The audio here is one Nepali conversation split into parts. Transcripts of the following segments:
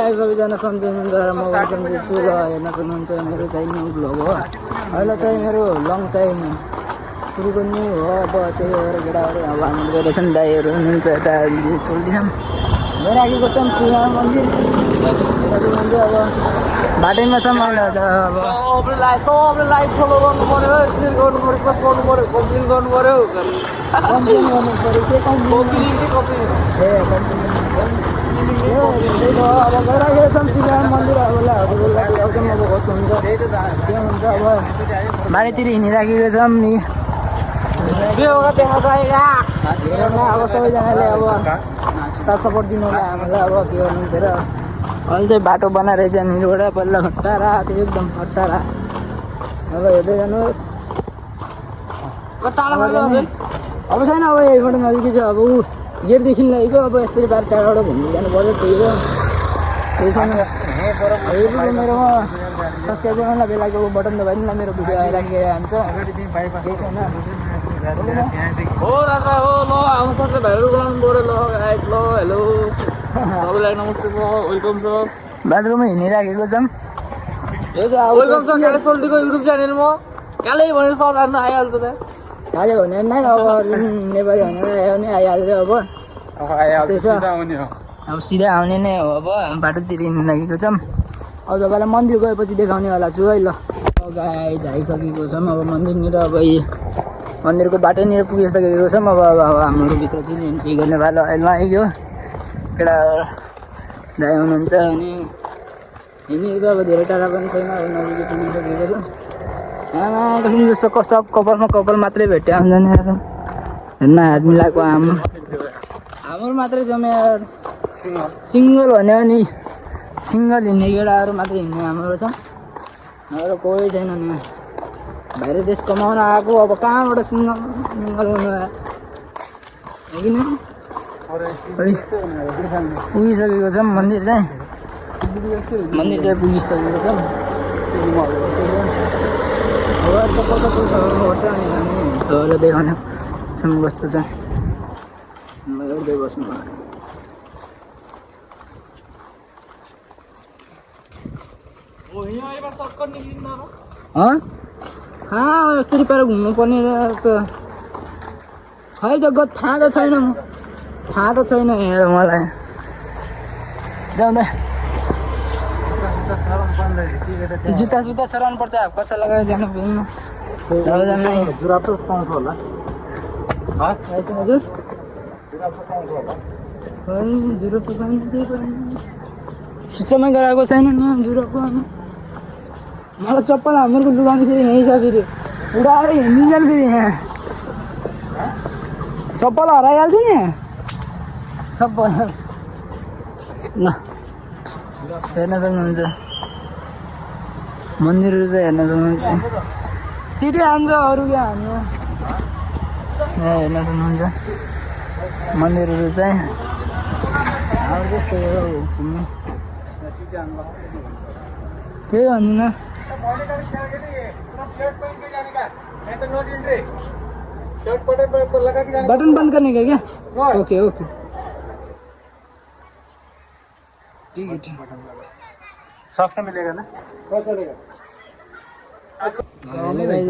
हाई सबैजना सन्चै हुनुहुन्छ र म पनि सन्चै छु र हेर्न सक्नुहुन्छ मेरो चाहिँ न्यू भ्लग हो। अहिले चाहिँ मेरो लङ चाहिँ सुरु गर्नु हो। अब त्यही भएर केटाहरू अब हामी गइरहेछन्, दाइहरू हुनुहुन्छ यता सोल्टिछौँ गइराखेको छौँ शिवराम मन्दिर। अब बाटैमा छौँ अहिले अब सबले लाइक फलो गर्नु पर्यो, सेयर गर्नु पर्यो, पोस्ट गर्नु पर्यो, कम्प्लेन गर्नु पर्यो। कम्प्लेन गर्नु पऱ्यो के कम्प्लेन ए अब गइराखेको छौँ शिवराम मन्दिर। अब लाहरू लागि आउँछौँ अब कस्तो हुन्छ के हुन्छ। अब बारीतिर हिँडिराखेको छौँ नि अब सबैजनाले अब साथ सपोर्ट दिनु होला हामीलाई। अब के गर्नुहुन्छ र अहिले चाहिँ बाटो बनाइरहेछ यहाँनिरबाट पहिला खट्टारा त्यो एकदम खट्टारा। अब हेर्दै जानुहोस् अब छैन। अब यहीँबाट नजिकै छ। अब ऊ गेटदेखि लगेको अब यसरी बार टाढाबाट घुम्नु जानु पर्छ त्यही हो। त्यही छैन मेरोमा सब्सक्राइब गर्नुलाई बेलाको बटन दबाइदिनु मेरो भिडियो आइराखेको जान्छ। केही छैन हो राजा हो। ल आउनु सक्छ भाइरल बनाउनु पर्यो। ल गाइस ल हेलो सबैलाई नमस्ते छ, वेलकम छ। बाटोमा हिँडिराखेको छौँ। यो चाहिँ वेलकम छ काले सोल्टीको युट्युब च्यानलमा। काले भनेर सर्च हान्न आइहाल्छ त। काले भने नै अब नेपाली भनेर आयो भने आइहाल्छ। अब सिधा आउने नै हो। अब बाटोतिर हिँड्नु लागेको छौँ। अब तपाईँलाई मन्दिर गएपछि देखाउने होला छु है। ल गाइस आइसकेको छौँ अब मन्दिरनिर। अब मन्दिरको बाटोनिर पुगिसकेको छौँ। अब हाम्रो भित्र चाहिँ एन्ट्री गर्ने भालो लाग्यो। केटा दाइ हुनुहुन्छ अनि हिँडेको छ। अब धेरै टाढा पनि छैन, अब नजिकै पुगिसकेको छ। आमा कसरी जस्तो सब कपालमा कपाल मात्रै भेट्यो आउँछ नि हेर्न हात मिलाएको हाम्रो मात्रै छ यार। सिङ्गल भन्यो नि सिङ्गल हिँड्ने केटाहरू मात्रै हिँड्ने हाम्रो छ, नभएर कोही छैन नि। बाहिर देश कमाउन आएको अब कहाँबाट सिङ्गल हुनु आयो कि नि। पुगिसकेको छ मन्दिर चाहिँ पुगिसकेको छ। चप्पल पर्छ अनि हामी देखाउने छौँ कस्तो छ। एउटै बस्नु कहाँ यस्तरी पारा घुम्नु पर्ने रहेछ खै त थाहा त छैन हेर मलाई जाउँदा जुत्ता सुत्ता चलाउनु पर्छ। कच्चा लगाएर जानु पर्दैन। हजुर सिचोमै गराएको छैन नि जुराको। मलाई चप्पल हाम्रो लुगाउने फेरि यहीँ छ, फेरि उडाएर हिँडिन्छ फेरि यहाँ चप्पल हराइहाल्छ नि चप्पल। ल हेर्न सक्नुहुन्छ मन्दिरहरू चाहिँ हेर्न सक्नुहुन्छ। सिटी हान्छ अरू क्या हान्नु हेर्न सक्नुहुन्छ मन्दिरहरू चाहिँ अब जस्तै हो घुम्नु केही भन्दिनँ। बटन बंद करने का क्या? ओके ओके ठीक है ठीक। सॉक्स मिलेगा ना?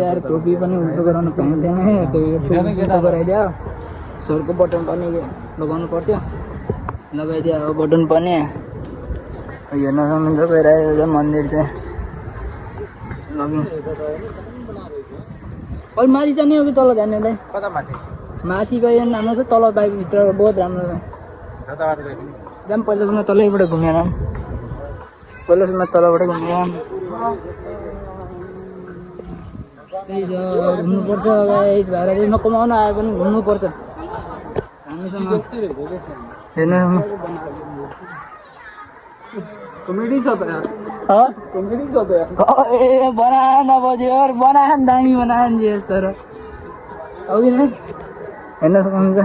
यार टोपी पनि उल्टो गराउनु पाइँदैन है। टोपी उल्टो गराइदियो, सरको बटन पनि लगाउनु पर्थ्यो, लगाइदियो। अब बटन पनि हेर्न सक्नुहुन्छ गइरहेको छ मन्दिर चाहिँ। लग्यो अहिले माथि जाने हो कि तल जाने दाइ? कता माथि? माथि बाहिर राम्रो छ, तल बाहिर भित्र बहुत राम्रो छ। जाम पहिलासम्म तलैबाट घुमेर पहिलासम्म तलबाट घुमेर त्यही छ। घुम्नुपर्छ गाइस, भाइरा देशमा कमाउन आए पनि घुम्नुपर्छ। हेर्नु कमेडी छ त यार। कमेडी छ त यार। बनान बज्यो बनान दामी बनान जे तर अघि नै हेर्न सक्नुहुन्छ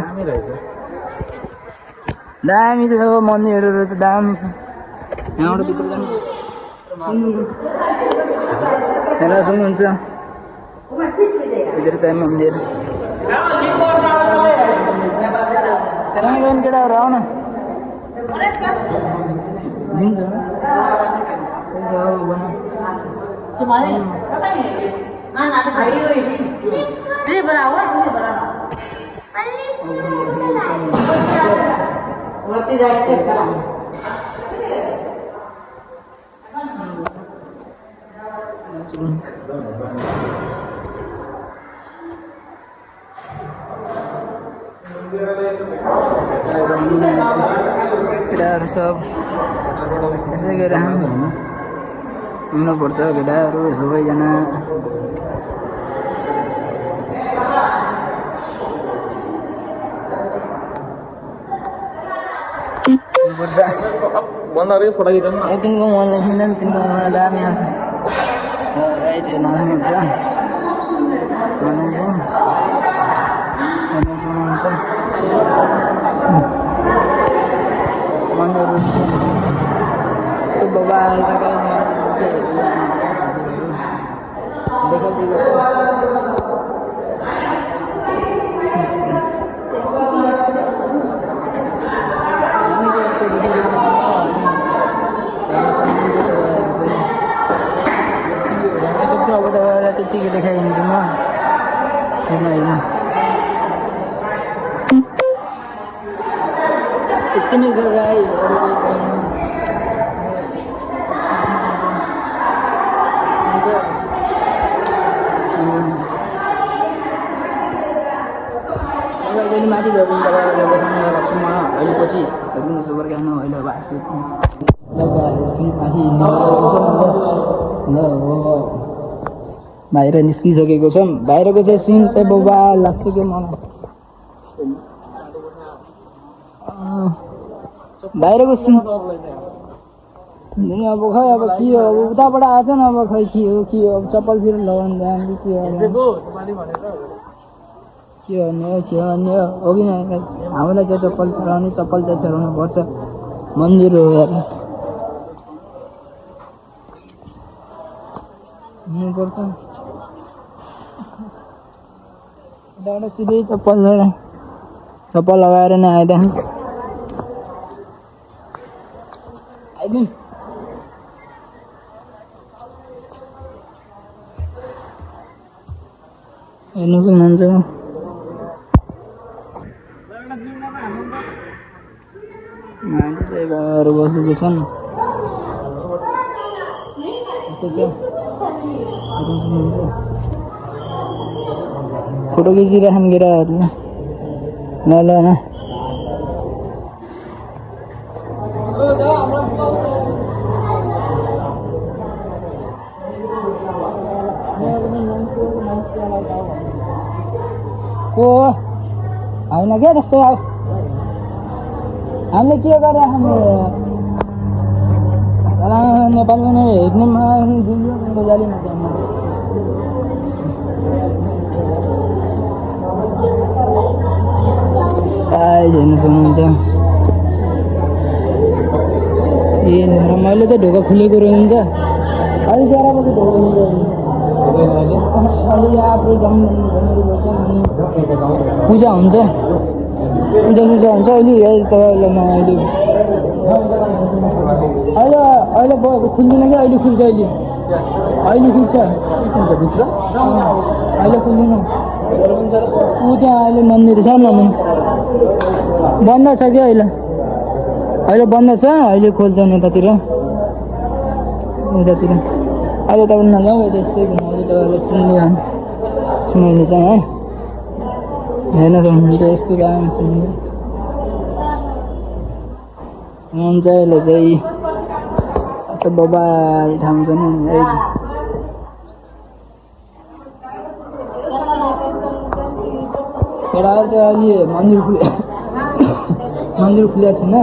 दामी छ मन्दिरहरू त दामी छ। यहाँबाट भित्र जानु हेर्न सक्नुहुन्छ भित्र त मन्दिर। केटाहरू आउन दिन्छ तुम्हारे हाँ ना तेरे बराबर तेरे बराबर वरती जायचं चला केटाहरू सब यसै गरेर हुनुपर्छ केटाहरू सबैजना हुनुपर्छ बन्द गरेर फटाकिन्छ तिनको मन लेखिँदैन तिनको मन दामी आउँछ हुन्छ सुनाउँछ मन्दिरहरू यस्तो बबाल छ क्या मन्दिरहरू चाहिँ देखाउँदै गर्छ अब तपाईँलाई त्यत्तिकै देखाइदिन्छु म होइन यति नै छ गाइस अरू केही छैन जहिले माथि गयो भने तपाईँहरूलाई देखाउनु गएको छु म अहिले पछि हेर्नु सुपर गानु अहिले अब आएको माथि हिँड्नु लागेको छ ल हो बाहिर निस्किसकेको छौँ बाहिरको चाहिँ सिन चाहिँ बोबा लाग्छ कि मलाई बाहिरको सिन अब खै अब के हो अब उताबाट आएछ नि अब खै के हो अब चप्पलतिर लगाउनु जाने के हो के भन्ने हो कि हामीलाई चाहिँ चप्पल चाहिँ चलाउनु पर्छ मन्दिर हो यार हुनुपर्छ उताबाट सिधै चप्पल लगाएर नै आइदिउँ हेर्नु सक्नुहुन्छ मान्छेहरू बसेको छन् यस्तो छ फोटो खिचिरहेछन् केटाहरू ल ल न को होइन क्या त्यस्तो अब हामीले के गरे हाम्रो नेपालमा नै हेर्नेमा बजालीमा जानु हेर्नु सक्नुहुन्छ ए मैले त ढोका खुलेको रहन्छ अलि 11 बजी ढोका खुलेको अलि आफ्नो पूजा हुन्छ अहिले तपाईँहरूलाई अहिले खुल्दैन क्या अहिले खुल्छ अहिले खुल्छ अहिले खुल्दैन ऊ त्यहाँ अहिले मन्दिर छ नि बन्द छ क्या अहिले बन्द छ अहिले खोल्छन् यतातिर अहिले तपाईँ नजाउँ त्यस्तै घुमाउँदै तपाईँलाई सुनाउने चाहिँ है हेर्न सक्नुहुन्छ यस्तो काम सुन्नु हुन्छ अहिले चाहिँ यस्तो बबाल ठाउँ छ नि है केटाहरू चाहिँ अहिले मन्दिर खुलेको छैन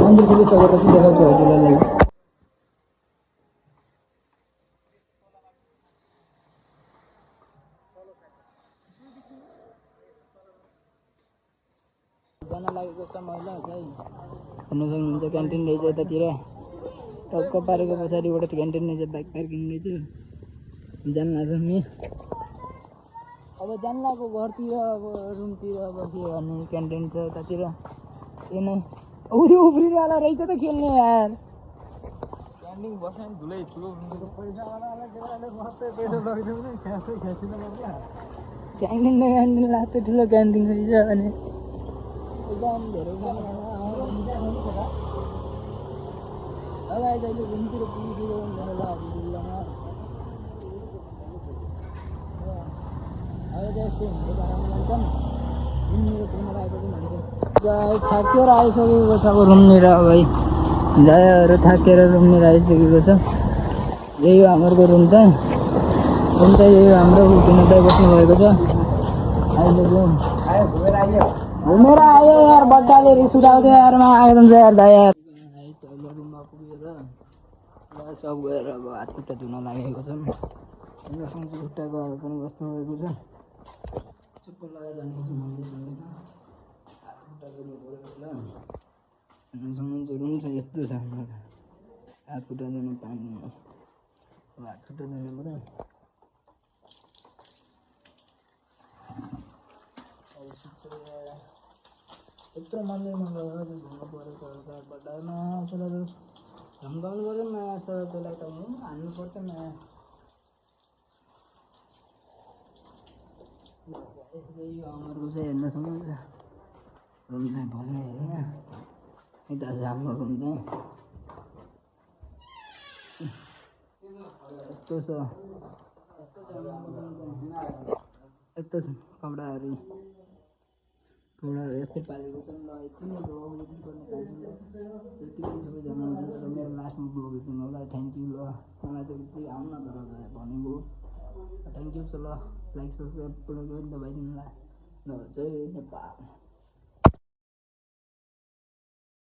मन्दिर खुलिसकेपछि देखाउँछु हजुरहरूलाई जान लागेको छ महिला चाहिँ हेर्नु सक्नुहुन्छ क्यान्टिन रहेछ यतातिर टक्क पारेको पछाडिबाट क्यान्टिन रहेछ बाइक पार्किङ रहेछ जान लाग्छ नि अब जान्लाको घरतिर अब रुमतिर अब के भन्ने क्यान्टिन छ यतातिर त्यही नै उफ्रिनेवाला रहेछ त खेल्ने यार क्याम्पिङ बस्ने धुलै ठुलो क्यान्टिन त क्यान्टिन लास्ट ठुलो क्यान्टिन रहेछ भने धेरै अहिले घुमतिर पुगिसक्यो मेरो लागि जिल्लामा अहिले चाहिँ यस्तै हिँड्दै बाह्रमा जान्छन् रुमनिर पुग्न आएपछि भन्छ थाकेर आइसकेको छ अब रुमनिर भाइ जायहरू थाकेर रुमनिर आइसकेको छ यही हो हाम्रो रुम चाहिँ यही हो हाम्रो उठिँदै बस्नुभएको छ अहिले घुमेर आयो यार बट्टाले रिस उठाउँथ्यो यारमा आइरहन्छ यार दाइ यार रुममा पुगेर सब गएर अब हात खुट्टा धुन लागेको छन् उनीहरूसँग चाहिँ खुट्टा गएर पनि बस्नुभएको छ चुप्प लगाएर जानुपर्छ मन्दिरसँग हात खुट्टा धुनु पऱ्यो होला उनीहरूसँग चाहिँ रुम चाहिँ यस्तो छ हाम्रो हात खुट्टा धुनु पानी हात खुट्टा धुनु पऱ्यो यत्रो मन्दिरमा गएर घुम्नु परेको बड्डामा त्यसलाई धम्काउनु पऱ्यो नयाँ छ त्यसलाई त हान्नु पर्छ नयाँ अमरको चाहिँ हेर्न सक्नुहुन्छ रुम चाहिँ भर्ने होइन यता चाहिँ हाम्रो रुम चाहिँ यस्तो छ यस्तो छ कपडाहरू यस्तै पालेको छ ल यति नै हो यति गर्न चाहन्छु यति पनि सबैजना र मेरो लास्टमा ब्लग हेर्नु होला थ्याङ्क यू ल मलाई चाहिँ उति आउन तर भनेको थ्याङ्क यू छ ल लाइक सब्सक्राइब पुरा गरिदिनु दबाइदिनु ल जय नेपाल